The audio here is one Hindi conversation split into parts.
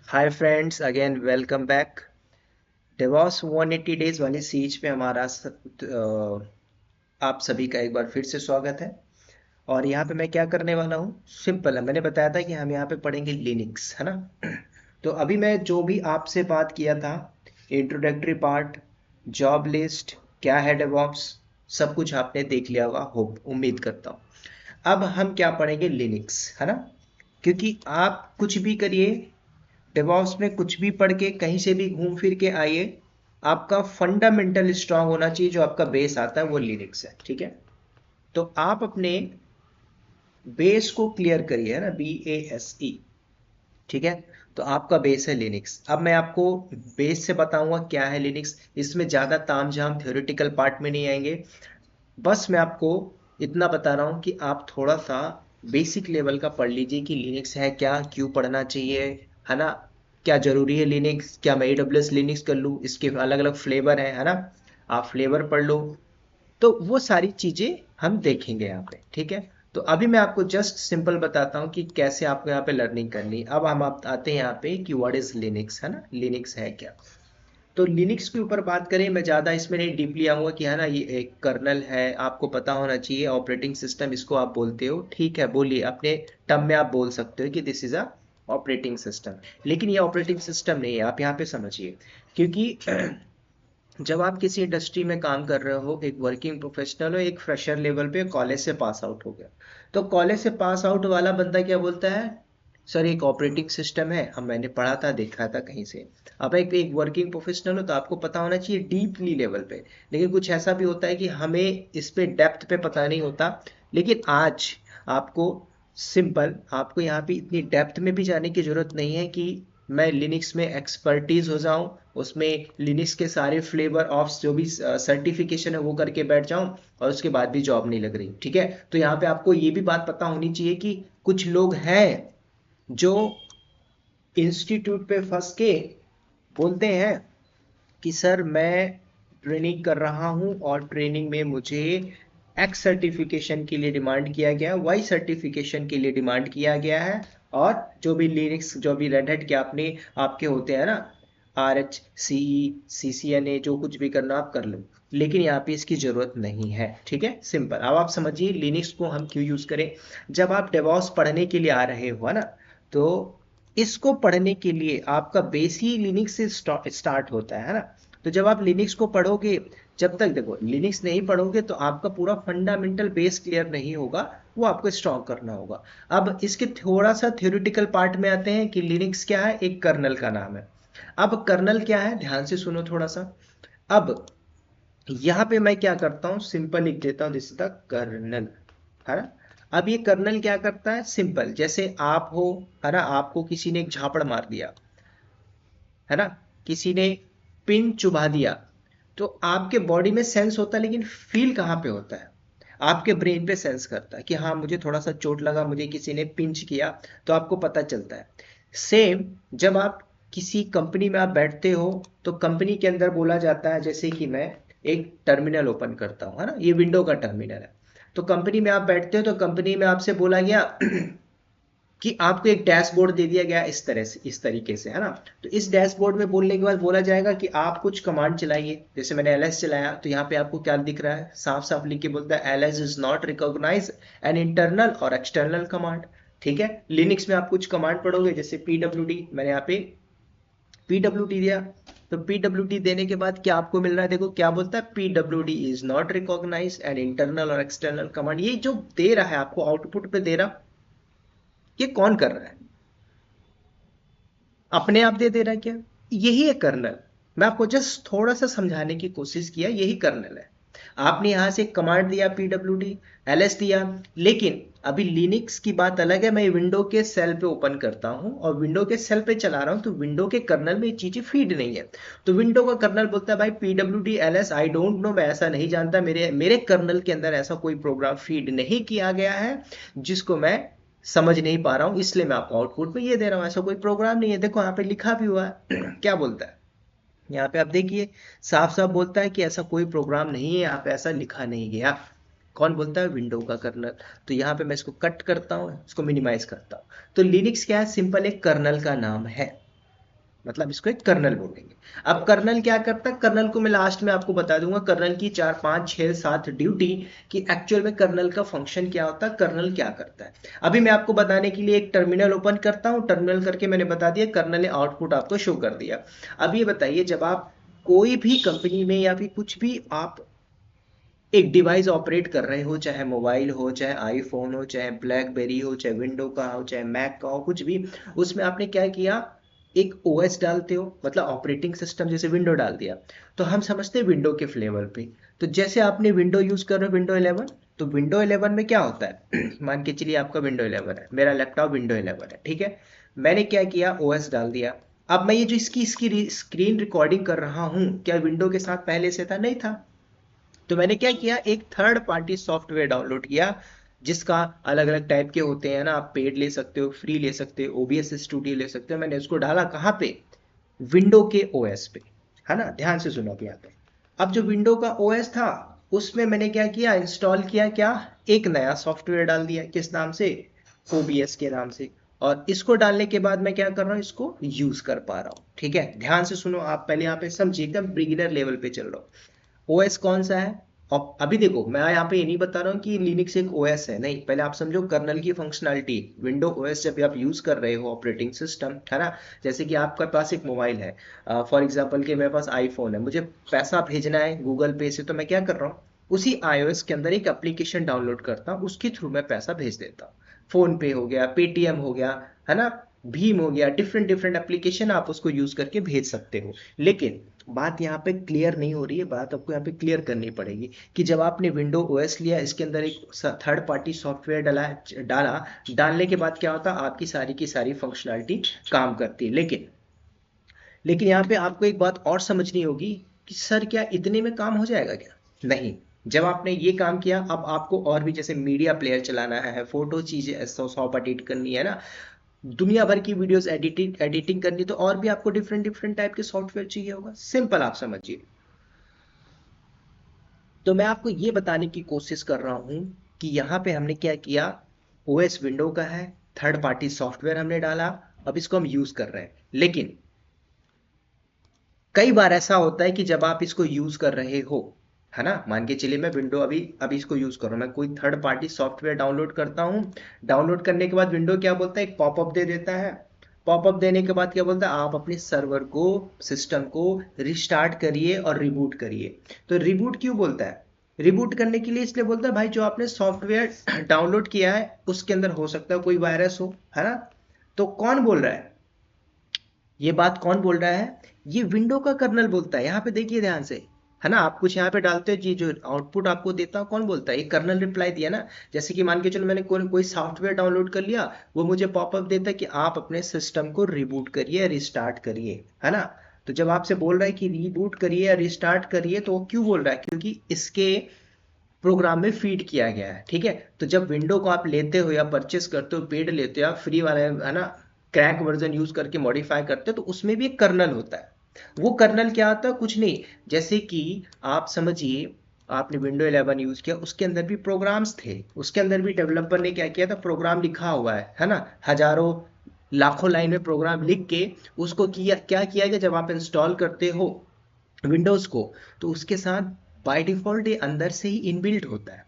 Hi friends, again welcome back. Davos 180 days वाली सीरीज पे आप सभी का एक बार फिर से स्वागत है। और यहाँ पे मैं क्या करने वाला हूँ, सिंपल है। मैंने बताया था कि हम यहाँ पे पढ़ेंगे लिनक्स, है ना। तो अभी मैं जो भी आपसे बात किया था, इंट्रोडक्टरी पार्ट, जॉब लिस्ट, क्या है डेवॉप्स, सब कुछ आपने देख लिया होगा, होप उम्मीद करता हूँ। अब हम क्या पढ़ेंगे, लिनक्स, है ना। क्योंकि आप कुछ भी करिए, डेवॉप्स में कुछ भी पढ़ के कहीं से भी घूम फिर के आइए, आपका फंडामेंटल स्ट्रांग होना चाहिए। जो आपका बेस आता है वो लिनक्स है, ठीक है। तो आप अपने बेस को क्लियर करिए, है ना, BASE, ठीक है। तो आपका बेस है लिनक्स। अब मैं आपको बेस से बताऊंगा क्या है लिनक्स। इसमें ज्यादा तामझाम थ्योरेटिकल पार्ट में नहीं आएंगे। बस मैं आपको इतना बता रहा हूँ कि आप थोड़ा सा बेसिक लेवल का पढ़ लीजिए कि लिनक्स है क्या, क्यों पढ़ना चाहिए, है ना। क्या जरूरी है लिनक्स, क्या मैं AWS लिनक्स कर लूँ, इसके अलग अलग फ्लेवर है ना। आप फ्लेवर पढ़ लो। तो वो सारी चीजें हम देखेंगे यहाँ पे, ठीक है। तो अभी मैं आपको जस्ट सिंपल बताता हूँ कि कैसे आपको यहाँ पे लर्निंग करनी है। अब हम आप आते हैं यहाँ पे कि व्हाट इज लिनक्स, है ना, लिनक्स है क्या। तो लिनक्स के ऊपर बात करें, मैं ज़्यादा इसमें नहीं डीपली आऊँगा कि, है ना, ये एक कर्नल है, आपको पता होना चाहिए। ऑपरेटिंग सिस्टम इसको आप बोलते हो, ठीक है, बोलिए अपने टर्म में आप बोल सकते हो कि this is a operating system. लेकिन ये ऑपरेटिंग सिस्टम नहीं है, आप यहाँ पे समझिए। क्योंकि जब आप किसी इंडस्ट्री में काम कर रहे हो, एक वर्किंग प्रोफेशनल हो, एक फ्रेशर लेवल पे कॉलेज से पास आउट हो गया, तो कॉलेज से पास आउट वाला बंदा क्या बोलता है, सर एक ऑपरेटिंग सिस्टम है, हम मैंने पढ़ा था, देखा था कहीं से। अब एक वर्किंग प्रोफेशनल हो तो आपको पता होना चाहिए डीपली लेवल पे। लेकिन कुछ ऐसा भी होता है कि हमें इस पे डेप्थ पे पता नहीं होता। लेकिन आज आपको सिंपल, आपको यहाँ पे इतनी डेप्थ में भी जाने की जरूरत नहीं है कि मैं लिनक्स में एक्सपर्टीज हो जाऊं, उसमें लिनक्स के सारे फ्लेवर ऑफ जो भी सर्टिफिकेशन है वो करके बैठ जाऊं, और उसके बाद भी जॉब नहीं लग रही, ठीक है। तो यहाँ पे आपको ये भी बात पता होनी चाहिए कि कुछ लोग हैं जो इंस्टीट्यूट पे फंस के बोलते हैं कि सर मैं ट्रेनिंग कर रहा हूं और ट्रेनिंग में मुझे एक्स सर्टिफिकेशन के लिए डिमांड किया गया, वाई सर्टिफिकेशन के लिए डिमांड किया गया है। और जो भी लिनक्स, जो भी रेड हैट के आपने आपके होते हैं ना, RHCE CCNA, जो कुछ भी करना आप कर लो। लेकिन यहाँ पे इसकी जरूरत नहीं है, ठीक है, सिंपल। अब आप समझिए लिनक्स को हम क्यों यूज करें। जब आप डेवॉप्स पढ़ने के लिए आ रहे हो, है ना, तो इसको पढ़ने के लिए आपका बेस ही लिनक्स से स्टार्ट होता है ना। तो जब आप लिनक्स को पढ़ोगे, जब तक देखो लिनक्स नहीं पढ़ोगे तो आपका पूरा फंडामेंटल बेस क्लियर नहीं होगा। वो आपको स्ट्रॉन्ग करना होगा। अब इसके थोड़ा सा थ्योरेटिकल पार्ट में आते हैं कि लिनक्स क्या है, एक कर्नल का नाम है। अब कर्नल क्या है, ध्यान से सुनो थोड़ा सा। अब यहाँ पे मैं क्या करता हूँ, सिंपल लिख देता हूँ, दिस इज द कर्नल, है ना। अब ये कर्नल क्या करता है, सिंपल, जैसे आप हो, है ना, आपको किसी ने एक झापड़ मार दिया, है ना, किसी ने पिन चुभा दिया, तो आपके बॉडी में सेंस होता है, लेकिन फील कहाँ पे होता है, आपके ब्रेन पे सेंस करता है कि हाँ मुझे थोड़ा सा चोट लगा, मुझे किसी ने पिंच किया, तो आपको पता चलता है। सेम, जब आप किसी कंपनी में आप बैठते हो, तो कंपनी के अंदर बोला जाता है, जैसे कि मैं एक टर्मिनल ओपन करता हूँ, है ना, ये विंडो का टर्मिनल है। तो कंपनी में आप बैठते हो, तो कंपनी में आपसे बोला गया कि आपको एक डैशबोर्ड दे दिया गया, इस तरह से, इस तरीके से, है ना। तो इस डैशबोर्ड में बोलने के बाद बोला जाएगा कि आप कुछ कमांड चलाइए। जैसे मैंने ls चलाया, तो यहाँ पे आपको क्या दिख रहा है, साफ साफ लिख के बोलता है ls is not recognise an internal और एक्सटर्नल कमांड। ठीक है, लिनक्स में आप कुछ कमांड पढ़ोगे, जैसे pwd, मैंने यहाँ पे pwd दिया। तो pwd देने के बाद क्या आपको मिल रहा है, देखो क्या बोलता है, pwd is not recognise an internal और एक्सटर्नल कमांड। ये जो दे रहा है आपको आउटपुट पे दे रहा, ये कौन कर रहा है, अपने आप दे रहा है क्या, यही है कर्नल। मैं आपको जस्ट थोड़ा सा समझाने की कोशिश किया, यही कर्नल है। आपने यहां से कमांड दिया pwd, ls दिया। लेकिन अभी लिनक्स की बात अलग है, मैं विंडो के सेल पे ओपन करता हूं और विंडो के सेल पे चला रहा हूं, तो विंडो के कर्नल में ये चीजें फीड नहीं है। तो विंडो का कर्नल बोलता है भाई pwd ls I don't know, मैं ऐसा नहीं जानता, मेरे मेरे कर्नल के अंदर ऐसा कोई प्रोग्राम फीड नहीं किया गया है जिसको मैं समझ नहीं पा रहा हूँ, इसलिए मैं आपको आउटपुट में ये दे रहा हूँ। ऐसा कोई प्रोग्राम नहीं है, देखो यहाँ पे लिखा भी हुआ है क्या बोलता है, यहाँ पे आप देखिए, साफ साफ बोलता है कि ऐसा कोई प्रोग्राम नहीं है, यहाँ पे ऐसा लिखा नहीं गया। कौन बोलता है, विंडो का कर्नल। तो यहाँ पे मैं इसको कट करता हूँ, इसको मिनिमाइज करता हूँ। तो लिनक्स क्या है, सिंपल एक कर्नल का नाम है। मतलब इसको एक कर्नल बोलेंगे। अब कर्नल क्या करता है, कर्नल को मैं लास्ट में आपको बता दूंगा कर्नल की 4 5 6 7 ड्यूटी कि एक्चुअल में कर्नल का फंक्शन क्या होता है, कर्नल क्या करता है। अभी मैं आपको बताने के लिए एक टर्मिनल ओपन करता हूं, टर्मिनल करके मैंने बता दिया कर्नल ने आउटपुट आपको शो कर दिया। अब ये बताइए जब आप कोई भी कंपनी में या फिर कुछ भी आप एक डिवाइस ऑपरेट कर रहे हो, चाहे मोबाइल हो, चाहे आईफोन हो, चाहे ब्लैकबेरी हो, चाहे विंडो का हो, चाहे मैक का हो, कुछ भी, उसमें आपने क्या किया, एक ओएस डालते हो, मतलब ऑपरेटिंग सिस्टम, जैसे विंडो डाल दिया तो हम समझते हैं विंडो के फ्लेवर पे। तो जैसे आपने विंडो यूज कर रहे हो विंडो 11, तो विंडो 11 में क्या होता है मान के चलिए आपका विंडो 11 है, मेरा लैपटॉप विंडो 11 है, ठीक है। मैंने क्या किया, ओएस डाल दिया। अब मैं ये जो इसकी इसकी स्क्रीन रिकॉर्डिंग कर रहा हूँ, क्या विंडो के साथ पहले से था? नहीं था। तो मैंने क्या किया, एक थर्ड पार्टी सॉफ्टवेयर डाउनलोड किया, जिसका अलग अलग टाइप के होते हैं ना, आप पेड ले सकते हो, फ्री ले सकते हो, ओबीएस स्टूडियो ले सकते हो। मैंने उसको डाला कहाँ पे, विंडो के ओएस पे, है ना। ध्यान से सुनो अभी यहाँ पे। अब जो विंडो का ओएस था उसमें मैंने क्या किया, इंस्टॉल किया, क्या, एक नया सॉफ्टवेयर डाल दिया, किस नाम से, ओबीएस के नाम से। और इसको डालने के बाद मैं क्या कर रहा हूँ, इसको यूज कर पा रहा हूँ। ठीक है, ध्यान से सुनो, आप पहले यहाँ पे समझिए, एकदम बिगिनर लेवल पे चल रहा हूँ। ओएस कौन सा है, और अभी देखो मैं यहाँ पे ये नहीं बता रहा हूँ कि लिनक्स एक ओएस है, नहीं, पहले आप समझो कर्नल की फंक्शनैलिटी। विंडो ओएस जब आप यूज कर रहे हो ऑपरेटिंग सिस्टम, है ना, जैसे कि आपके पास एक मोबाइल है, फॉर एग्जांपल कि मेरे पास आईफोन है, मुझे पैसा भेजना है गूगल पे से, तो मैं क्या कर रहा हूँ, उसी आईओएस के अंदर एक एप्लीकेशन डाउनलोड करता हूँ, उसके थ्रू मैं पैसा भेज देता हूँ। फोन पे हो गया, पेटीएम हो गया, है ना, भीम हो गया, डिफरेंट डिफरेंट एप्लीकेशन आप उसको यूज करके भेज सकते हो। लेकिन बात यहाँ पे क्लियर नहीं हो रही है, बात आपको यहाँ पे क्लियर करनी पड़ेगी कि जब आपने विंडो ओएस लिया, इसके अंदर एक थर्ड पार्टी सॉफ्टवेयर डाला, डालने के बाद क्या होता है, आपकी सारी की सारी फंक्शनैलिटी काम करती है। लेकिन यहाँ पे आपको एक बात और समझनी होगी कि सर क्या इतने में काम हो जाएगा क्या? नहीं। जब आपने ये काम किया, अब आपको और भी, जैसे मीडिया प्लेयर चलाना है, फोटो चीजें शॉप एडिट करनी है ना, दुनिया भर की वीडियोस एडिटिंग एडिटिंग करनी, तो और भी आपको डिफरेंट डिफरेंट टाइप के सॉफ्टवेयर चाहिए होगा। सिंपल, आप समझिए। तो मैं आपको ये बताने की कोशिश कर रहा हूं कि यहाँ पे हमने क्या किया, ओएस विंडो का है, थर्ड पार्टी सॉफ्टवेयर हमने डाला, अब इसको हम यूज कर रहे हैं। लेकिन कई बार ऐसा होता है कि जब आप इसको यूज कर रहे हो, है ना, मान के चलिए मैं विंडो अभी अभी इसको यूज कर रहा हूं, मैं कोई थर्ड पार्टी सॉफ्टवेयर डाउनलोड करता हूं, डाउनलोड करने के बाद विंडो क्या बोलता है, एक पॉपअप दे देता है। पॉपअप देने के बाद क्या बोलता है, आप अपने सर्वर को, सिस्टम को रिस्टार्ट करिए और रिबूट करिए। तो रिबूट क्यों बोलता है, रिबूट करने के लिए इसलिए बोलता है, भाई जो आपने सॉफ्टवेयर डाउनलोड किया है उसके अंदर हो सकता है कोई वायरस हो, है ना। तो कौन बोल रहा है, ये बात कौन बोल रहा है, ये विंडो का कर्नल बोलता है। यहाँ पे देखिए ध्यान से, है ना, आप कुछ यहाँ पे डालते हो जी, जो आउटपुट आपको देता है कौन बोलता है, ये कर्नल रिप्लाई दिया ना। जैसे कि मान के चलो मैंने कोई सॉफ्टवेयर डाउनलोड कर लिया, वो मुझे पॉपअप देता है कि आप अपने सिस्टम को रिबूट करिए, रिस्टार्ट करिए, है ना। तो जब आपसे बोल रहा है कि रिबूट करिए या रिस्टार्ट करिए, तो वो क्यों बोल रहा है, क्योंकि इसके प्रोग्राम में फीड किया गया है। ठीक है, तो जब विंडो को आप लेते हो या परचेस करते हो, पेड लेते हो या फ्री वाला, है ना, क्रैक वर्जन यूज करके मॉडिफाई करते हो, तो उसमें भी एक कर्नल होता है। वो कर्नल क्या होता है, कुछ नहीं, जैसे कि आप समझिए, आपने विंडो 11 यूज किया, उसके अंदर भी प्रोग्राम्स थे, उसके अंदर भी डेवलपर ने क्या किया था, प्रोग्राम लिखा हुआ है ना, हजारों लाखों लाइन में प्रोग्राम लिख के उसको किया, क्या किया गया, जब आप इंस्टॉल करते हो विंडोज को, तो उसके साथ बाय डिफॉल्ट ये अंदर से ही इनबिल्ट होता है।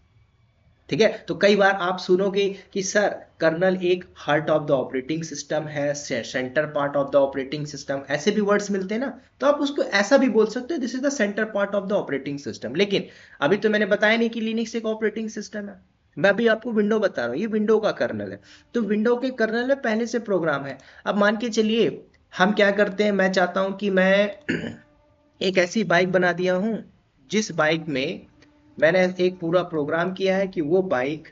ठीक है, तो कई बार आप सुनोगे कि सर कर्नल एक heart of the operating system है, centre part of the operating system, ऐसे भी वर्ड्स मिलते हैं ना। तो आप उसको ऐसा भी बोल सकते हो, this is the centre part of the operating system. लेकिन अभी तो मैंने बताया नहीं कि लिनक्स एक ऑपरेटिंग सिस्टम है, मैं अभी आपको विंडो बता रहा हूँ, ये विंडो का कर्नल है। तो विंडो के कर्नल में पहले से प्रोग्राम है। अब मान के चलिए हम क्या करते हैं, मैं चाहता हूं कि मैं एक ऐसी बाइक बना दिया हूं, जिस बाइक में मैंने एक पूरा प्रोग्राम किया है कि वो बाइक,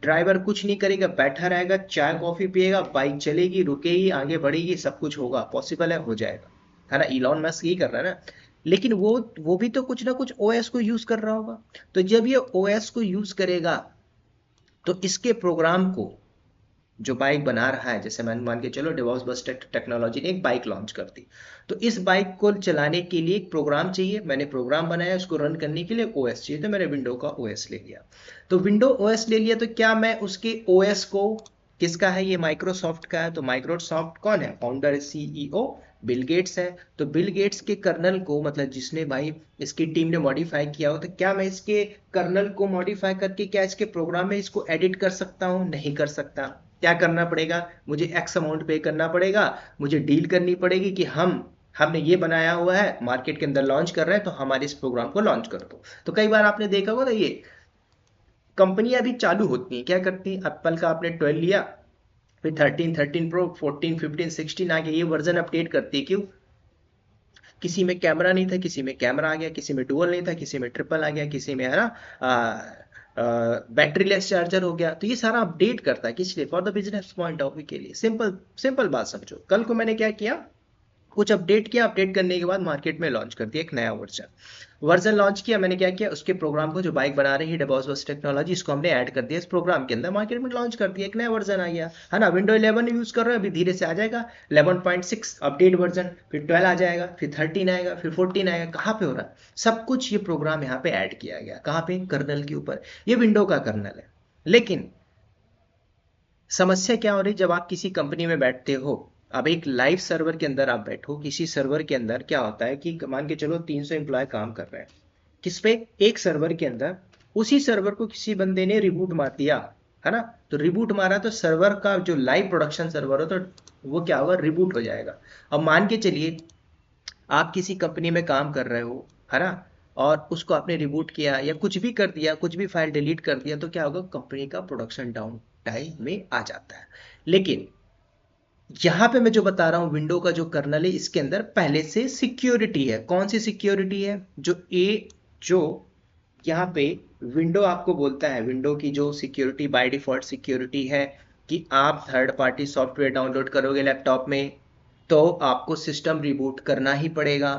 ड्राइवर कुछ नहीं करेगा, बैठा रहेगा, चाय कॉफी पिएगा, बाइक चलेगी, रुकेगी, आगे बढ़ेगी, सब कुछ होगा, पॉसिबल है, हो जाएगा, है ना, इलॉन मस्क यही कर रहा है ना। लेकिन वो भी तो कुछ ना कुछ ओएस को यूज कर रहा होगा। तो जब ये ओएस को यूज करेगा, तो इसके प्रोग्राम को, जो बाइक बना रहा है, जैसे मान मान के चलो डिवॉक्स बस टेक्नोलॉजी ने एक बाइक लॉन्च कर दी, तो इस बाइक को चलाने के लिए एक प्रोग्राम चाहिए, मैंने प्रोग्राम बनाया, उसको रन करने के लिए ओएस चाहिए, तो मैंने विंडो का ओएस ले लिया। तो विंडो ओएस ले लिया, तो क्या मैं उसके ओएस को किसका है ये? माइक्रोसॉफ्ट का है। तो माइक्रोसॉफ्ट कौन है? फाउंडर सीईओ बिल गेट्स है। तो बिल गेट्स के कर्नल को, मतलब जिसने भाई इसकी टीम ने मॉडिफाई किया हो, तो क्या मैं इसके कर्नल को मॉडिफाई करके क्या इसके प्रोग्राम में इसको एडिट कर सकता हूँ? नहीं कर सकता। क्या करना पड़ेगा? मुझे एक्स अमाउंट पे करना पड़ेगा, मुझे डील करनी पड़ेगी कि हमने ये बनाया हुआ है, मार्केट के अंदर लॉन्च कर रहे हैं, तो हमारे इस प्रोग्राम को लॉन्च कर दो। तो कई बार आपने देखा होगा ना, ये कंपनियां भी चालू होती हैं, क्या करती हैं? एप्पल का आपने 12 लिया, फिर 13, 13 प्रो, 14, 15, 16 आ गया, ये वर्जन अपडेट करती है। क्यों? किसी में कैमरा नहीं था, किसी में कैमरा आ गया, किसी में डुअल नहीं था, किसी में ट्रिपल आ गया, किसी में है ना बैटरी लेस चार्जर हो गया। तो ये सारा अपडेट करता है, किस लिए? For the business point of view के लिए। सिंपल सिंपल बात समझो। कल को मैंने क्या किया, कुछ अपडेट किया, अपडेट करने के बाद मार्केट में लॉन्च कर दिया एक नया वर्जन। वर्जन लॉन्च किया, मैंने क्या किया, उसके प्रोग्राम को, जो बाइक बना रही है डेबॉस टेक्नोलॉजी, इसको हमने ऐड कर दिया इस प्रोग्राम के अंदर, मार्केट में लॉन्च कर दिया, एक नया वर्जन आ गया, है ना। विंडो 11 यूज कर रहे हो, अभी धीरे से आ जाएगा 11.6 अपडेट वर्जन, फिर 12 आ जाएगा, फिर 13 आएगा, फिर 14 आएगा। कहाँ पे हो रहा है सब कुछ? ये प्रोग्राम यहाँ पे ऐड किया गया। कहाँ पे? कर्नल के ऊपर। ये विंडो का कर्नल है। लेकिन समस्या क्या हो रही, जब आप किसी कंपनी में बैठते हो, अब एक लाइव सर्वर के अंदर आप बैठो, किसी सर्वर के अंदर क्या होता है कि मान के चलो 300 एम्प्लॉय काम कर रहे हैं, किस पे? एक सर्वर के अंदर। उसी सर्वर को किसी बंदे ने रिबूट मार दिया, है ना। तो रिबूट मारा तो सर्वर का जो लाइव प्रोडक्शन सर्वर हो, तो वो क्या होगा? रिबूट हो जाएगा। अब मान के चलिए आप किसी कंपनी में काम कर रहे हो, है ना, और उसको आपने रिबूट किया या कुछ भी कर दिया, कुछ भी फाइल डिलीट कर दिया, तो क्या होगा? कंपनी का प्रोडक्शन डाउन टाइम में आ जाता है। लेकिन यहां पे मैं जो बता रहा हूं, विंडो का जो कर्नल है, इसके अंदर पहले से सिक्योरिटी है। कौन सी सिक्योरिटी है? जो यहाँ पे विंडो आपको बोलता है, विंडो की जो सिक्योरिटी बाय डिफॉल्ट सिक्योरिटी है, कि आप थर्ड पार्टी सॉफ्टवेयर डाउनलोड करोगे लैपटॉप में, तो आपको सिस्टम रिबूट करना ही पड़ेगा,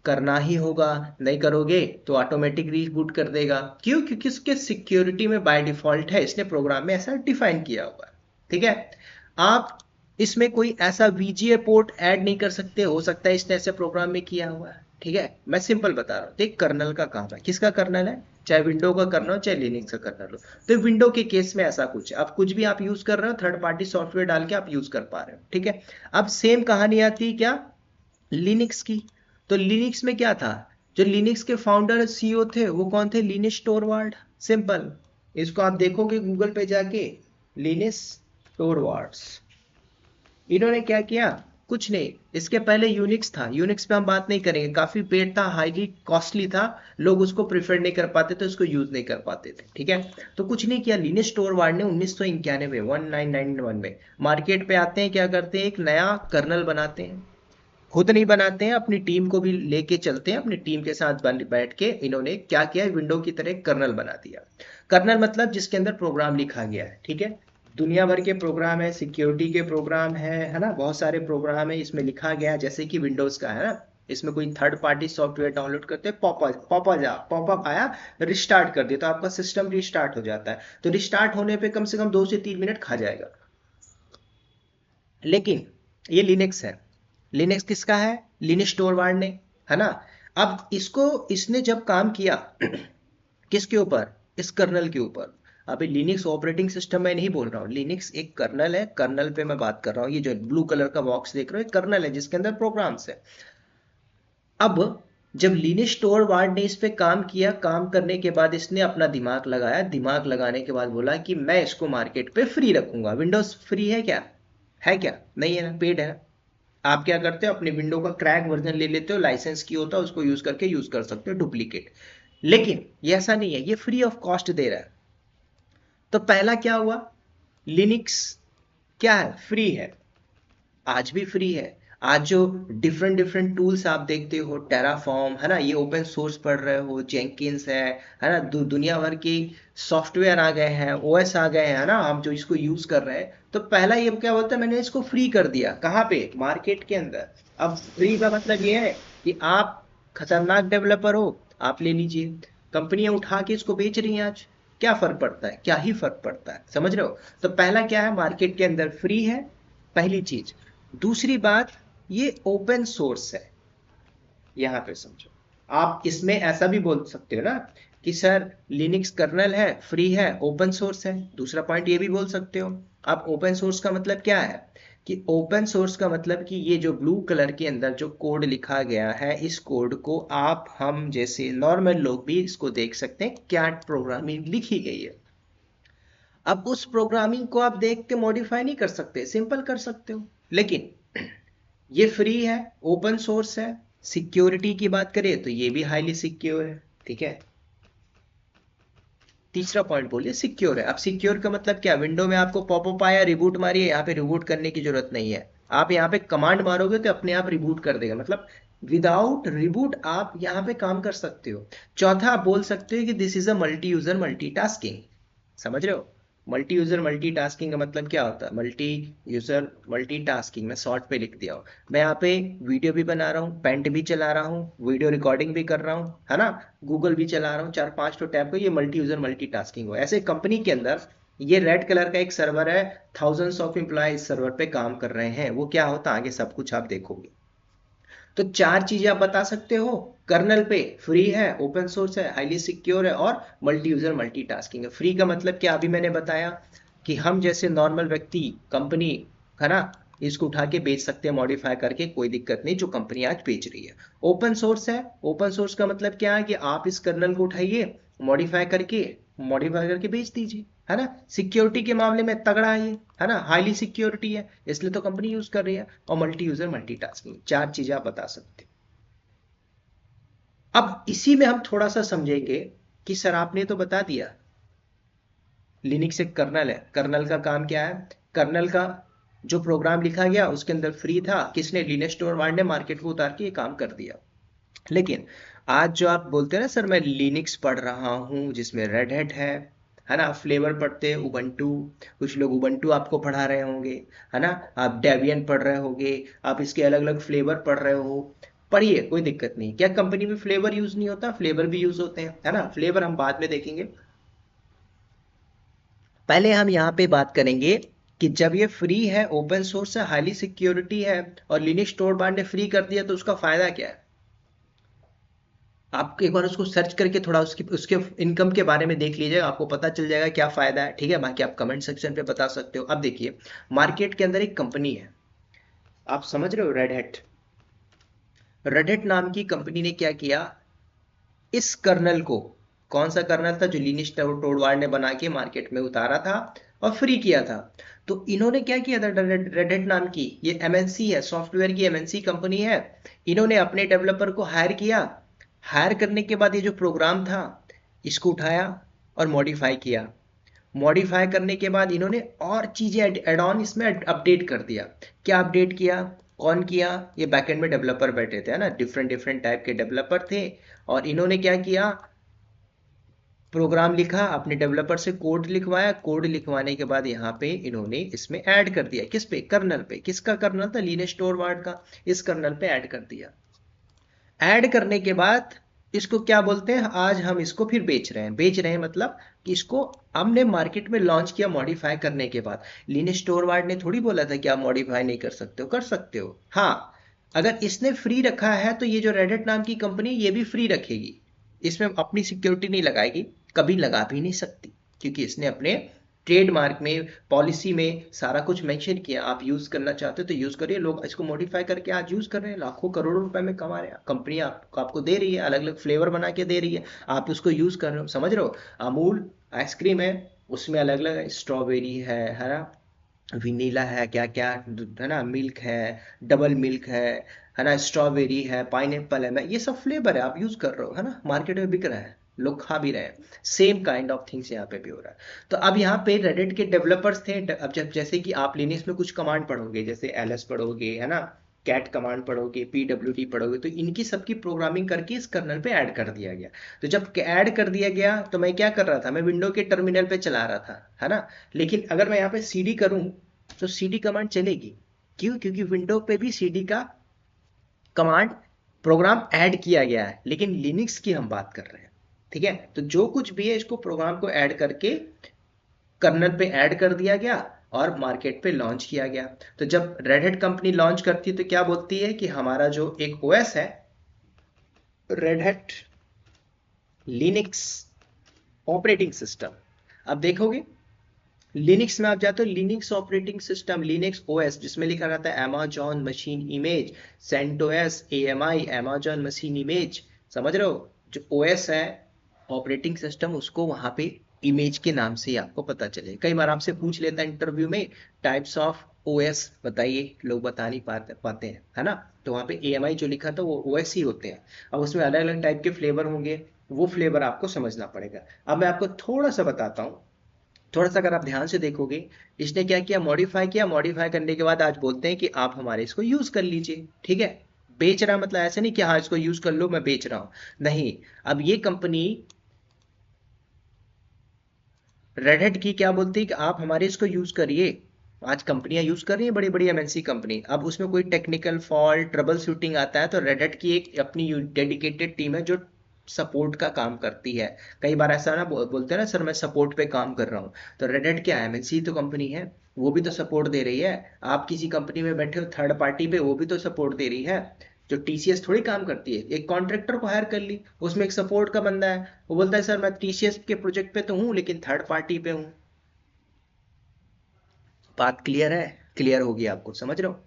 करना ही होगा। नहीं करोगे तो ऑटोमेटिक रिबूट कर देगा। क्यों? क्योंकि उसके सिक्योरिटी में बाय डिफॉल्ट है, इसने प्रोग्राम में ऐसा डिफाइन किया हुआ है। ठीक है। आप इसमें कोई ऐसा वीजीए पोर्ट ऐड नहीं कर सकते, हो सकता है इसने ऐसे प्रोग्राम में किया हुआ है। ठीक है, मैं सिंपल बता रहा हूँ। देख, कर्नल का काम है, किसका कर्नल है? चाहे विंडो का कर्नल हो, चाहे लिनक्स का कर्नल हो। तो विंडो के केस में ऐसा कुछ है, अब कुछ भी आप यूज कर रहे हो, थर्ड पार्टी सॉफ्टवेयर डाल के आप यूज कर पा रहे हो। ठीक है। अब सेम कहानी आती है क्या? लिनक्स की। तो लिनक्स में क्या था? जो लिनक्स के फाउंडर सीईओ थे, वो कौन थे? लिनस टोरवाल्ड। सिंपल, इसको आप देखोगे गूगल पे जाके, लिनस टोरवाल्ड्स। इन्होंने क्या किया? कुछ नहीं। इसके पहले यूनिक्स था, यूनिक्स पे हम बात नहीं करेंगे, काफी पेड था, हाईली कॉस्टली था, लोग उसको प्रिफर नहीं कर पाते थे, उसको यूज नहीं कर पाते थे। ठीक है। तो कुछ नहीं किया, लिनस टोरवाल्ड ने 1991 1991 में मार्केट पे आते हैं, क्या करते हैं? एक नया कर्नल बनाते हैं। खुद नहीं बनाते हैं, अपनी टीम को भी लेके चलते हैं, अपनी टीम के साथ बैठ के इन्होंने क्या किया? विंडो की तरह कर्नल बना दिया। कर्नल मतलब जिसके अंदर प्रोग्राम लिखा गया है। ठीक है। दुनिया भर के प्रोग्राम है, सिक्योरिटी के प्रोग्राम है ना, बहुत सारे प्रोग्राम है इसमें लिखा गया, जैसे कि विंडोज का है ना। इसमें कोई थर्ड पार्टी सॉफ्टवेयर डाउनलोड करते हैं, पॉपअप आया, रिस्टार्ट कर दिया, तो आपका सिस्टम रिस्टार्ट हो जाता है। तो रिस्टार्ट होने पे कम से कम 2 से 3 मिनट खा जाएगा। लेकिन ये लिनक्स है। लिनक्स किसका है? लिनस टोरवाल्ड ने, है ना। अब इसको, इसने जब काम किया किसके ऊपर? इस कर्नल के ऊपर। अभी लिनक्स ऑपरेटिंग सिस्टम में नहीं बोल रहा हूँ, लिनक्स एक कर्नल है, कर्नल पे मैं बात कर रहा हूँ। ये जो ब्लू कलर का बॉक्स देख रहे हो, कर्नल है जिसके अंदर प्रोग्राम्स है। अब जब लिनस टोरवाल्ड ने इस पे काम किया, काम करने के बाद इसने अपना दिमाग लगाया, दिमाग लगाने के बाद बोला कि मैं इसको मार्केट पे फ्री रखूंगा। विंडोज फ्री है क्या? है क्या? नहीं है ना, पेड है ना। आप क्या करते हो? अपने विंडो का क्रैक वर्जन ले लेते हो, लाइसेंस की होता है, उसको यूज करके यूज कर सकते हो डुप्लीकेट। लेकिन ये ऐसा नहीं है, ये फ्री ऑफ कॉस्ट दे रहा है। तो पहला क्या हुआ? लिनक्स क्या है? फ्री है, आज भी फ्री है। आज जो डिफरेंट डिफरेंट टूल्स आप देखते हो, टेराफॉर्म, है ना, ये ओपन सोर्स पढ़ रहे हो, जेंकिंस है ना, दुनिया भर की सॉफ्टवेयर आ गए हैं, ओएस आ गए हैं, है ना, हम जो इसको यूज कर रहे हैं। तो पहला ये क्या बोलता है? मैंने इसको फ्री कर दिया। कहाँ पे? मार्केट के अंदर। अब फ्री का मतलब ये है कि आप खतरनाक डेवलपर हो, आप ले लीजिए। कंपनियां उठा के इसको बेच रही हैं आज, क्या फर्क पड़ता है? क्या ही फर्क पड़ता है, समझ रहे हो। तो पहला क्या है? मार्केट के अंदर फ्री है, पहली चीज। दूसरी बात, ये ओपन सोर्स है। यहां पे समझो, आप इसमें ऐसा भी बोल सकते हो ना कि सर लिनक्स कर्नल है, फ्री है, ओपन सोर्स है। दूसरा पॉइंट ये भी बोल सकते हो आप, ओपन सोर्स का मतलब क्या है, कि ओपन सोर्स का मतलब कि ये जो ब्लू कलर के अंदर जो कोड लिखा गया है, इस कोड को आप हम जैसे नॉर्मल लोग भी इसको देख सकते हैं क्या प्रोग्रामिंग लिखी गई है। अब उस प्रोग्रामिंग को आप देख के मॉडिफाई नहीं कर सकते, सिंपल कर सकते हो, लेकिन ये फ्री है, ओपन सोर्स है। सिक्योरिटी की बात करें तो ये भी हाईली सिक्योर है, ठीक है। तीसरा पॉइंट बोलिए सिक्योर है। अब सिक्योर का मतलब क्या, विंडो में आपको पॉपअप आया, रिबूट मारिए, यहाँ पे रिबूट करने की जरूरत नहीं है। आप यहाँ पे कमांड मारोगे तो अपने आप रिबूट कर देगा, मतलब विदाउट रिबूट आप यहाँ पे काम कर सकते हो। चौथा आप बोल सकते हो कि this is a multi user multitasking. समझ रहे हो, मल्टी यूजर मल्टीटास्किंग का मतलब क्या होता है, मल्टी यूजर मल्टीटास्किंग मैं शॉर्ट पे लिख दिया हूँ। मैं यहाँ पे वीडियो भी बना रहा हूँ, पेंट भी चला रहा हूँ, वीडियो रिकॉर्डिंग भी कर रहा हूँ, है ना, गूगल भी चला रहा हूँ, 4-5 तो टैब को, ये मल्टी यूजर मल्टीटास्किंग हो। ऐसे कंपनी के अंदर ये रेड कलर का एक सर्वर है, थाउजेंड्स ऑफ एम्प्लॉय इस सर्वर पे काम कर रहे हैं। वो क्या होता है आगे सब कुछ आप देखोगे। तो चार चीजें आप बता सकते हो, कर्नल पे फ्री है, ओपन सोर्स है, हाईली सिक्योर है, और मल्टी यूजर मल्टीटास्किंग है। फ्री का मतलब क्या, अभी मैंने बताया कि हम जैसे नॉर्मल व्यक्ति, कंपनी, है ना, इसको उठा के बेच सकते हैं मॉडिफाई करके, कोई दिक्कत नहीं, जो कंपनी आज बेच रही है। ओपन सोर्स है, ओपन सोर्स का मतलब क्या है कि आप इस कर्नल को उठाइए, मॉडिफाई करके बेच दीजिए, है ना। सिक्योरिटी के मामले में तगड़ा है ना, हाईली सिक्योरिटी है, इसलिए तो कंपनी यूज कर रही है। और मल्टी यूजर मल्टीटास्किंग, चार चीजें आप बता सकते हो। अब इसी में हम थोड़ा सा समझेंगे कि सर आपने तो बता दिया लिनक्स एक कर्नल है, कर्नल का काम क्या है, कर्नल का जो प्रोग्राम लिखा गया उसके अंदर फ्री था, किसने, लिनक्स टोरवाल्ड ने मार्केट को उतार के ये काम कर दिया। लेकिन आज जो आप बोलते हैं ना सर मैं लिनक्स पढ़ रहा हूँ जिसमें रेड हैट है ना, फ्लेवर पढ़ते हैं उबंटू, कुछ लोग उबंटू आपको पढ़ा रहे होंगे, है ना, आप डेबियन पढ़ रहे होंगे, आप इसके अलग अलग फ्लेवर पढ़ रहे हो, पढ़िए कोई दिक्कत नहीं। क्या कंपनी में फ्लेवर यूज नहीं होता, फ्लेवर भी यूज होते हैं, है ना, फ्लेवर हम बाद में देखेंगे। पहले हम यहाँ पे बात करेंगे कि जब ये फ्री है, ओपन सोर्स है, हाईली सिक्योरिटी है, और लिनक्स टोरबाल्ड ने फ्री कर दिया, तो उसका फायदा क्या है। आप एक बार उसको सर्च करके थोड़ा उसकी उसके इनकम के बारे में देख लीजिएगा, आपको पता चल जाएगा क्या फायदा है, ठीक है। बाकी आप कमेंट सेक्शन पे बता सकते हो। अब देखिए, मार्केट के अंदर एक कंपनी है, आप समझ रहे हो, रेड हैट नाम की कंपनी ने क्या किया, इस कर्नल को, कौन सा कर्नल था जो लिनक्स टोरवाल्ड ने बना के मार्केट में उतारा था और फ्री किया था, तो इन्होंने क्या किया था, रेड हैट नाम की ये एमएनसी है, सॉफ्टवेयर की एमएनसी कंपनी है, इन्होंने अपने डेवलपर को हायर किया। हायर करने के बाद ये जो प्रोग्राम था इसको उठाया और मॉडिफाई किया। मॉडिफाई करने के बाद इन्होंने और चीजें एड ऑन इसमें अपडेट कर दिया। क्या अपडेट किया, कौन किया, ये बैकएंड में डेवलपर बैठे थे, है ना, डिफरेंट डिफरेंट टाइप के डेवलपर थे, और इन्होंने क्या किया, प्रोग्राम लिखा, अपने डेवलपर से कोड लिखवाया, कोड लिखवाने के बाद यहाँ पे इन्होंने इसमें ऐड कर दिया, किस पे, कर्नल पे। किसका कर्नल था, लिनक्स टोरवाल्ड का, इस कर्नल पे ऐड कर दिया। ऐड करने के बाद इसको क्या बोलते हैं, आज हम इसको फिर बेच रहे हैं मतलब कि इसको हमने मार्केट में लॉन्च किया मॉडिफाई करने के बाद। लिनक्स टोरवाल्ड ने थोड़ी बोला था कि आप मॉडिफाई नहीं कर सकते हो, कर सकते हो। हाँ, अगर इसने फ्री रखा है तो ये जो रेडिट नाम की कंपनी ये भी फ्री रखेगी, इसमें अपनी सिक्योरिटी नहीं लगाएगी, कभी लगा भी नहीं सकती, क्योंकि इसने अपने ट्रेडमार्क में, पॉलिसी में सारा कुछ मेंशन किया। आप यूज करना चाहते हो तो यूज करिए, लोग इसको मॉडिफाई करके आज यूज कर रहे हैं, लाखों करोड़ों रुपए में कमा रहे हैं, कंपनी आपको दे रही है, अलग अलग फ्लेवर बना के दे रही है, आप उसको यूज कर रहे हो, समझ रहे हो। अमूल आइसक्रीम है, उसमें अलग अलग स्ट्रॉबेरी है ना, विनीला है, क्या क्या, है ना, मिल्क है, डबल मिल्क है ना, स्ट्रॉबेरी है, पाइनएप्पल है, ये सब फ्लेवर है, आप यूज कर रहे हो, है ना, मार्केट में बिक रहा है, लोग खा भी रहे हैं। सेम काइंड ऑफ थिंग्स यहाँ पे भी हो रहा है। तो अब यहाँ पे रेडिट के डेवलपर्स थे, अब जब जैसे कि आप लिनक्स में कुछ कमांड पढ़ोगे, जैसे एलएस पढ़ोगे, है ना, कैट कमांड पढ़ोगे, पीडब्ल्यूडी पढ़ोगे, तो इनकी सबकी प्रोग्रामिंग करके इस कर्नल पे ऐड कर दिया गया। तो जब ऐड कर दिया गया तो मैं क्या कर रहा था, मैं विंडो के टर्मिनल पे चला रहा था, है ना, लेकिन अगर मैं यहाँ पे सीडी करूं तो सीडी कमांड चलेगी। क्यों, क्योंकि विंडो पे भी सीडी का कमांड प्रोग्राम ऐड किया गया है, लेकिन लिनक्स की हम बात कर रहे हैं, ठीक है। तो जो कुछ भी है इसको प्रोग्राम को ऐड करके कर्नल पे ऐड कर दिया गया और मार्केट पे लॉन्च किया गया। तो जब रेड हैट कंपनी लॉन्च करती है तो क्या बोलती है कि हमारा जो एक ओएस है, Red Hat Linux operating system. अब देखोगे लिनक्स में आप जाते हो, Linux operating system, Linux OS, जिसमें लिखा रहता है Amazon machine image, CentOS AMI, Amazon machine image. समझ रहे हो, जो ओएस है ऑपरेटिंग सिस्टम, उसको वहां पे इमेज के नाम से ही आपको पता चले। कई बार आपसे पूछ लेता है इंटरव्यू में, टाइप्स ऑफ ओएस बताइए, लोग बता नहीं पाते हैं, है ना। तो वहां पे एएमआई जो लिखा था वो ओएस ही होते हैं। अब उसमें अलग अलग टाइप के फ्लेवर होंगे, वो फ्लेवर आपको समझना पड़ेगा। अब मैं आपको थोड़ा सा बताता हूँ, थोड़ा सा अगर आप ध्यान से देखोगे, इसने क्या किया, मॉडिफाई किया, मॉडिफाई करने के बाद आज बोलते हैं कि आप हमारे इसको यूज कर लीजिए। ठीक है, बेच रहा मतलब ऐसे नहीं कि हाँ इसको यूज कर लो मैं बेच रहा हूं, नहीं। अब ये कंपनी रेड की क्या बोलती है कि आप हमारे इसको यूज करिए। आज कंपनियां यूज कर रही है, बड़ी बड़ी एमएनसी कंपनी। अब उसमें कोई टेक्निकल फॉल्ट, ट्रबल शूटिंग आता है, तो रेड की एक अपनी डेडिकेटेड टीम है जो सपोर्ट का काम करती है। कई बार ऐसा ना बोलते हैं ना, सर मैं सपोर्ट पे काम कर रहा हूँ, तो रेड क्या है, एमएनसी तो कंपनी है, वो भी तो सपोर्ट दे रही है। आप किसी कंपनी में बैठे हो थर्ड पार्टी पे, वो भी तो सपोर्ट दे रही है। जो टीसीएस थोड़ी काम करती है, एक कॉन्ट्रैक्टर को हायर कर ली, उसमें एक सपोर्ट का बंदा है, वो बोलता है सर मैं टीसीएस के प्रोजेक्ट पे तो हूँ लेकिन थर्ड पार्टी पे हूँ। बात क्लियर है, क्लियर होगी आपको, समझ रहे हो।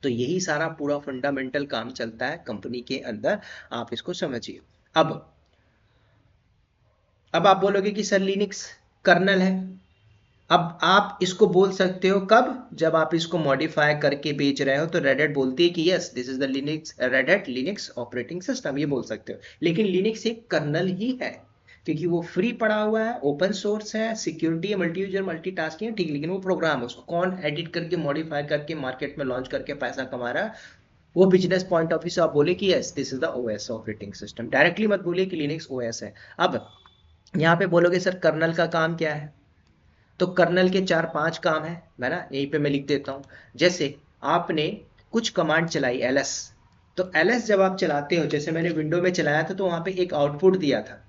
तो यही सारा पूरा फंडामेंटल काम चलता है कंपनी के अंदर, आप इसको समझिए। अब अब आप बोलोगे कि सर लिनक्स कर्नल है। अब आप इसको बोल सकते हो कब, जब आप इसको मॉडिफाई करके बेच रहे हो, तो रेड हैट बोलती है कि yes this is the Linux, red Hat Linux operating system, ये बोल सकते हो। लेकिन लिनक्स एक कर्नल ही है, क्योंकि वो फ्री पड़ा हुआ है, ओपन सोर्स है, सिक्योरिटी है, मल्टी यूजर मल्टीटास्किंग है, ठीक। लेकिन वो प्रोग्राम है, उसको कौन एडिट करके मॉडिफाई करके मार्केट में लॉन्च करके पैसा कमा रहा है, वो बिजनेस पॉइंट ऑफ व्यू से आप बोले कि yes this is the OS operating system, directly मत बोलिए कि लिनक्स ओएस है। अब यहाँ पे बोलोगे सर कर्नल का काम क्या है, तो कर्नल के 4-5 काम है, मैं ना यहीं पे मैं लिख देता हूँ। जैसे आपने कुछ कमांड चलाई ls, तो ls जब आप चलाते हो, जैसे मैंने विंडो में चलाया था, तो वहां पे एक आउटपुट दिया था,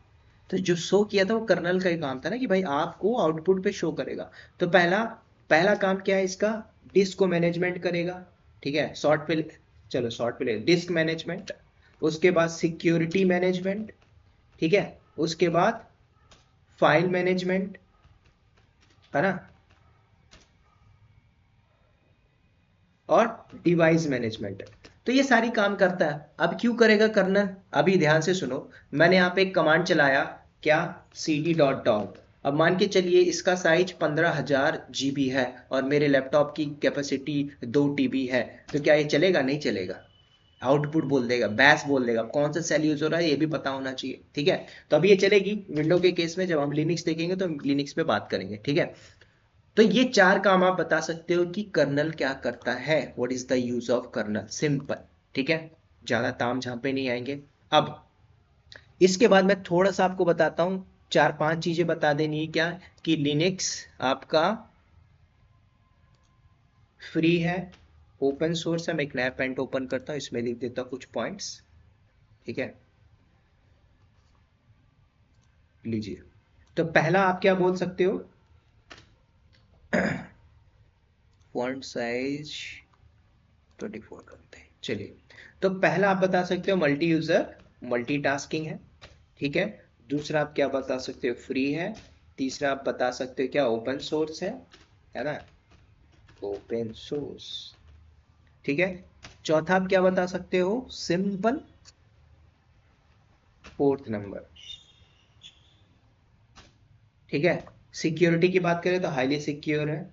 तो जो शो किया था वो कर्नल का ही काम था ना, कि भाई आपको आउटपुट पे शो करेगा। तो पहला पहला काम क्या है इसका, डिस्क को मैनेजमेंट करेगा। ठीक है, शॉर्ट पे, चलो शॉर्ट पे ले, डिस्क मैनेजमेंट, उसके बाद सिक्योरिटी मैनेजमेंट, ठीक है, उसके बाद फाइल मैनेजमेंट, है ना, और डिवाइस मैनेजमेंट। तो ये सारी काम करता है। अब क्यों करेगा कर्नल, अभी ध्यान से सुनो। मैंने यहाँ पे एक कमांड चलाया, क्या, cd डॉट डॉट। अब मान के चलिए इसका साइज 15,000 GB है और मेरे लैपटॉप की कैपेसिटी 2 TB है, तो क्या ये चलेगा, नहीं चलेगा। आउटपुट बोल देगा, बैश बोल देगा, कौन सा सेल यूज हो रहा है ये भी पता होना चाहिए। ठीक है, तो अभी ये चलेगी विंडो के केस में, जब हम लिनक्स देखेंगे तो लिनक्स पे बात करेंगे। ठीक है, तो ये 4 काम आप बता सकते हो कि कर्नल क्या करता है, what is the use of kernel, simple. ठीक है, ज्यादा ताम झांपे नहीं आएंगे। अब इसके बाद मैं थोड़ा सा आपको बताता हूं, 4-5 चीजें बता देनी है क्या, कि लिनक्स आपका फ्री है, ओपन सोर्स है। मैं एक नया पेंट ओपन करता हूं, इसमें लिख देता हूं कुछ पॉइंट्स। ठीक है, लीजिए। तो पहला आप क्या बोल सकते हो, फॉन्ट साइज 24 करते हैं, चलिए। तो पहला आप बता सकते हो मल्टी यूजर मल्टीटास्किंग है। ठीक है, दूसरा आप क्या बता सकते हो, फ्री है। तीसरा आप बता सकते हो क्या, ओपन सोर्स है ना, ओपन सोर्स। ठीक है, चौथा आप क्या बता सकते हो, सिंपल। फोर्थ नंबर, ठीक है, सिक्योरिटी की बात करें तो हाईली सिक्योर है,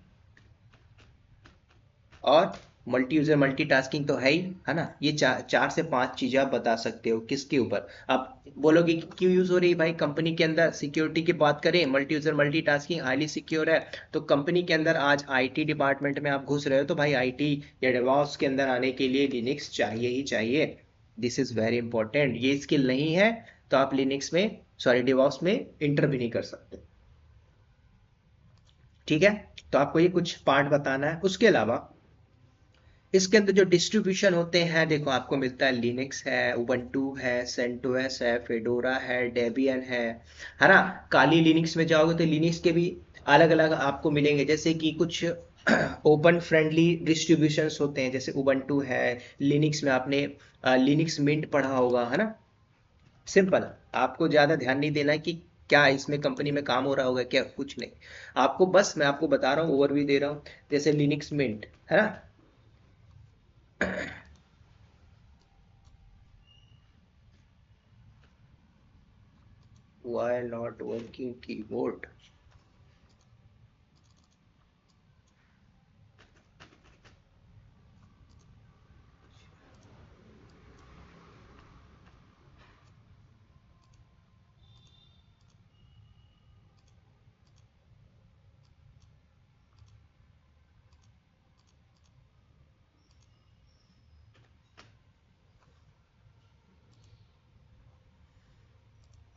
और मल्टी यूजर मल्टीटास्किंग तो है ही, है ना। ये 4 से 5 चीजें आप बता सकते हो किसके ऊपर। आप बोलोगे कि क्यों यूज हो रही है भाई कंपनी के अंदर, सिक्योरिटी की बात करें, multi user multitasking highly secure है, तो कंपनी के अंदर आज आईटी डिपार्टमेंट में आप घुस रहे हो, तो भाई आईटी या डेवऑप्स के अंदर आने के लिए लिनक्स चाहिए ही चाहिए। दिस इज वेरी इंपॉर्टेंट, ये स्किल नहीं है तो आप लिनक्स में, सॉरी डेवऑप्स में इंटर भी नहीं कर सकते। ठीक है, तो आपको ये कुछ पार्ट बताना है। उसके अलावा इसके अंदर जो डिस्ट्रीब्यूशन होते हैं, देखो आपको मिलता है लिनक्स है, उबंटू है, सेंटोस है, फेडोरा है, डेबियन है ना। काली लिनक्स में जाओगे तो लिनक्स के भी अलग अलग आपको मिलेंगे, जैसे कि कुछ ओपन फ्रेंडली डिस्ट्रीब्यूशंस होते हैं, जैसे उबंटू है। लिनक्स में आपने लिनक्स मिंट पढ़ा होगा, है ना। सिंपल, आपको ज्यादा ध्यान नहीं देना है कि क्या इसमें कंपनी में काम हो रहा होगा क्या? कुछ नहीं। आपको बस मैं आपको बता रहा हूँ, ओवरव्यू दे रहा हूँ। जैसे लिनक्स मिंट है ना, व्हाई नॉट वर्किंग कीबोर्ड?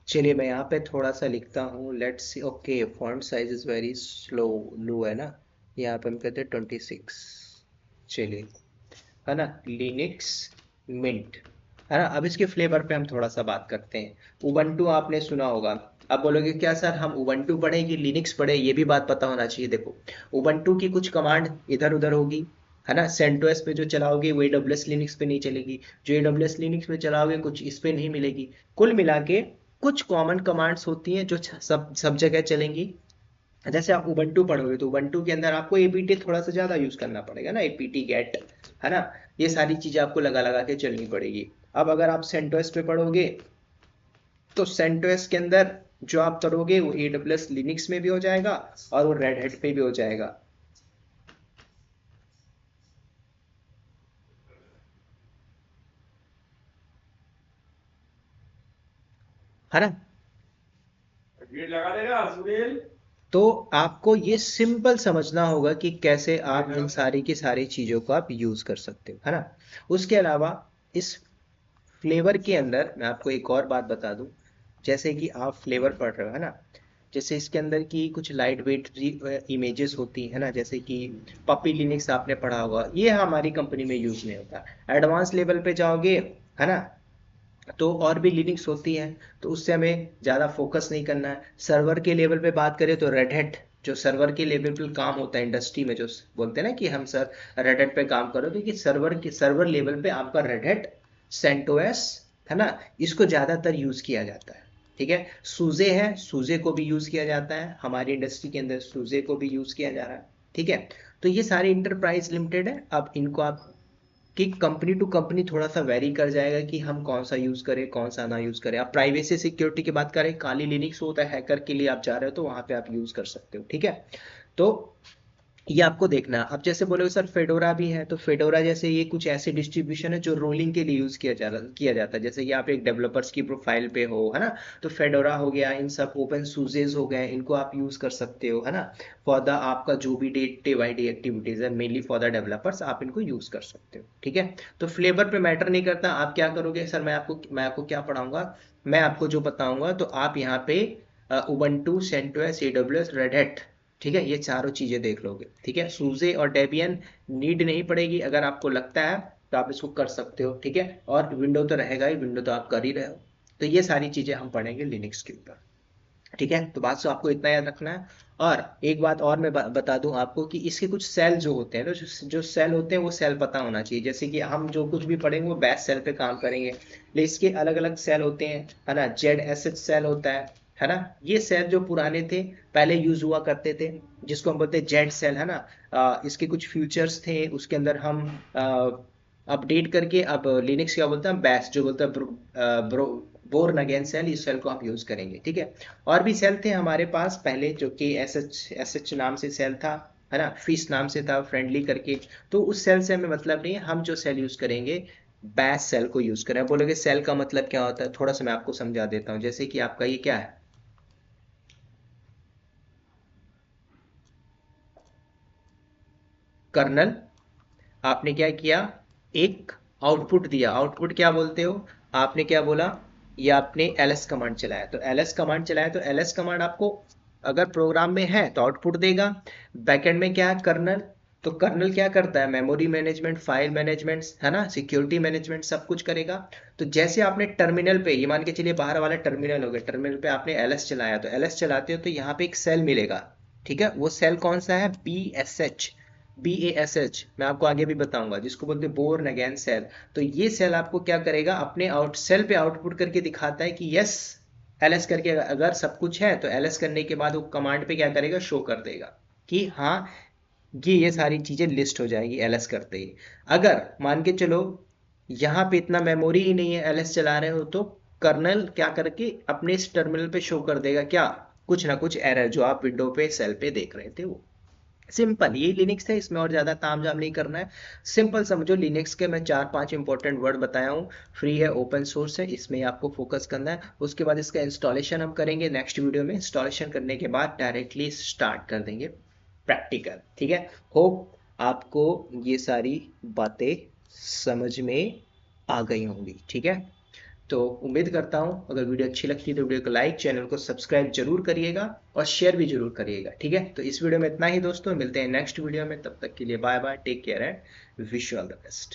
चलिए मैं यहाँ पे थोड़ा सा लिखता हूँ, let's see. Okay, font size is very slow, low है ना, यहाँ पे हम कहते हैं 26। चलिए, है ना, लिनक्स मिंट, है ना। अब इसके फ्लेवर पे हम थोड़ा सा बात करते हैं। उबंटू आपने सुना होगा। अब बोलोगे क्या सर हम उबंटू पढ़े कि लिनक्स पढ़े, ये भी बात पता होना चाहिए। देखो, उबंटू की कुछ कमांड इधर उधर होगी, है ना। सेंटोस पे जो चलाओगे वो एडब्ल्यूएस लिनक्स पे नहीं चलेगी, जो एडब्ल्यूएस लिनक्स पे चलाओगे कुछ इस पे नहीं मिलेगी। कुल मिला के कुछ कॉमन कमांड्स होती हैं जो सब सब जगह चलेंगी। जैसे आप उबंटू पढ़ोगे तो उबंटू के अंदर आपको एपीटी थोड़ा सा ज्यादा यूज करना पड़ेगा ना, एपीटी गेट, है ना। ये सारी चीजें आपको लगा लगा के चलनी पड़ेगी। अब अगर आप सेंटोस पे पढ़ोगे तो सेंटोस के अंदर जो आप करोगे वो एडब्ल्यूएस लिनक्स में भी हो जाएगा और वो रेड हैट पे भी हो जाएगा, है ना। भीड़ लगा देगा सुनील। तो आपको ये सिंपल समझना होगा कि कैसे आप इन सारी की सारी चीजों को आप यूज कर सकते हो, है ना। उसके अलावा इस फ्लेवर के अंदर मैं आपको एक और बात बता दूं। जैसे कि आप फ्लेवर पढ़ रहे हो, है ना, जैसे इसके अंदर की कुछ लाइट वेट इमेजेस होती है ना, जैसे कि पपी लिनक्स आपने पढ़ा होगा, ये हमारी कंपनी में यूज नहीं होता। एडवांस लेवल पे जाओगे, है ना, तो और भी लिनक्स होती हैं, तो उससे हमें ज़्यादा फोकस नहीं करना है। सर्वर के लेवल पे बात करें तो रेड हैट जो सर्वर के लेवल पे काम होता है इंडस्ट्री में, जो बोलते हैं ना कि हम सर रेड हैट पे काम करो, तो कि सर्वर लेवल पे आपका रेड हैट, सेंटोस, है ना, इसको ज़्यादातर यूज़ किया जाता है। ठीक है, सूजे है, सूजे को भी यूज़ किया जाता है हमारी इंडस्ट्री के अंदर, सूजे को भी यूज़ किया जा रहा है। ठीक है, तो ये सारे इंटरप्राइज लिमिटेड है। अब इनको आप कि कंपनी टू कंपनी थोड़ा सा वेरी कर जाएगा कि हम कौन सा यूज करें कौन सा ना यूज करें। आप प्राइवेसी सिक्योरिटी की बात करें, काली लिनक्स होता है, हैकर के लिए आप जा रहे हो तो वहां पे आप यूज कर सकते हो। ठीक है, तो ये आपको देखना है। अब जैसे बोले सर फेडोरा भी है, तो फेडोरा जैसे ये कुछ ऐसे डिस्ट्रीब्यूशन है जो रोलिंग के लिए यूज किया जाता है। जैसे कि आप एक डेवलपर्स की प्रोफाइल पे हो, है ना, तो फेडोरा हो गया, इन सब ओपन सूजेस हो गए, इनको आप यूज कर सकते हो, है ना। फॉर द आपका जो भी डे बाई डे एक्टिविटीज है, मेनली फॉर द डेवलपर्स, आप इनको यूज कर सकते हो। ठीक है, तो फ्लेवर पे मैटर नहीं करता आप क्या करोगे। सर मैं आपको क्या पढ़ाऊंगा, मैं आपको जो बताऊंगा, तो आप यहाँ पे Ubuntu, CentOS, AWS, Red Hat, ठीक है, ये चारों चीजें देख लोगे। ठीक है, सूजे और डेबियन नीड नहीं पड़ेगी, अगर आपको लगता है तो आप इसको कर सकते हो। ठीक है, और विंडो तो रहेगा ही, विंडो तो आप कर ही रहे हो। तो ये सारी चीजें हम पढ़ेंगे लिनक्स के ऊपर। ठीक है, तो बात तो आपको इतना याद रखना है। और एक बात और मैं बता दूं आपको कि इसके कुछ सेल जो होते हैं ना, जो सेल होते हैं वो सेल पता होना चाहिए। जैसे कि हम जो कुछ भी पढ़ेंगे वो बैच सेल पे काम करेंगे, लेकिन इसके अलग अलग सेल होते हैं, है ना। जेड एस एच सेल होता है ना। ये सेल जो पुराने थे, पहले यूज हुआ करते थे, जिसको हम बोलते हैं जेड सेल, है ना। इसके कुछ फ्यूचर्स थे, उसके अंदर हम अपडेट करके अब लिनक्स क्या बोलते हैं, बैश जो बोलते हैं, बोर्न अगेन सेल, इस सेल को आप यूज करेंगे। ठीक है, और भी सेल थे हमारे पास पहले, जो कि एस एच नाम से सेल था, है ना, फिश नाम से था, फ्रेंडली करके। तो उस सेल से हमें मतलब नहीं है, हम जो सेल यूज करेंगे बैश सेल को यूज करें। बोलोगे सेल का मतलब क्या होता है, थोड़ा सा मैं आपको समझा देता हूँ। जैसे कि आपका ये क्या है, कर्नल, आपने क्या किया, एक आउटपुट दिया। आउटपुट क्या बोलते हो, आपने क्या बोला, ये आपने ls कमांड चलाया, तो ls कमांड चलाया, तो ls कमांड आपको अगर प्रोग्राम में है तो आउटपुट देगा। बैकएंड में क्या है, कर्नल, तो कर्नल क्या करता है, मेमोरी मैनेजमेंट, फाइल मैनेजमेंट, है ना, सिक्योरिटी मैनेजमेंट, सब कुछ करेगा। तो जैसे आपने टर्मिनल पे, ये मान के चलिए बाहर वाला टर्मिनल हो गया, टर्मिनल पे आपने ls चलाया, तो ls चलाते हो तो यहाँ पे एक सेल मिलेगा। ठीक है, वो सेल कौन सा है, BASH, मैं आपको आगे भी बताऊंगा, जिसको बोलते हैं बोर्न अगेन सेल। तो ये सेल आपको क्या करेगा, अपने आउट सेल पे आउटपुट करके दिखाता है कि यस, ls करके अगर सब कुछ है तो ls करने के बाद वो कमांड पे क्या करेगा, शो कर देगा कि हाँ ये सारी चीजें लिस्ट हो जाएगी ls करते ही। अगर मान के चलो यहाँ पे इतना मेमोरी ही नहीं है, ls चला रहे हो, तो कर्नल क्या करके अपने इस टर्मिनल पे शो कर देगा क्या, कुछ ना कुछ एरर जो आप विंडो पे सेल पे देख रहे थे वो। सिंपल, ये लिनक्स है, इसमें और ज्यादा तामझाम नहीं करना है। सिंपल समझो, लिनक्स के मैं 4-5 इंपॉर्टेंट वर्ड बताया हूँ। फ्री है, ओपन सोर्स है, इसमें आपको फोकस करना है। उसके बाद इसका इंस्टॉलेशन हम करेंगे नेक्स्ट वीडियो में। इंस्टॉलेशन करने के बाद डायरेक्टली स्टार्ट कर देंगे प्रैक्टिकल, ठीक है। होप आपको ये सारी बातें समझ में आ गई होंगी, ठीक है। तो उम्मीद करता हूँ अगर वीडियो अच्छी लगती है तो वीडियो को लाइक, चैनल को सब्सक्राइब जरूर करिएगा और शेयर भी जरूर करिएगा, ठीक है। तो इस वीडियो में इतना ही दोस्तों, मिलते हैं नेक्स्ट वीडियो में, तब तक के लिए bye bye, take care and wish you all the best.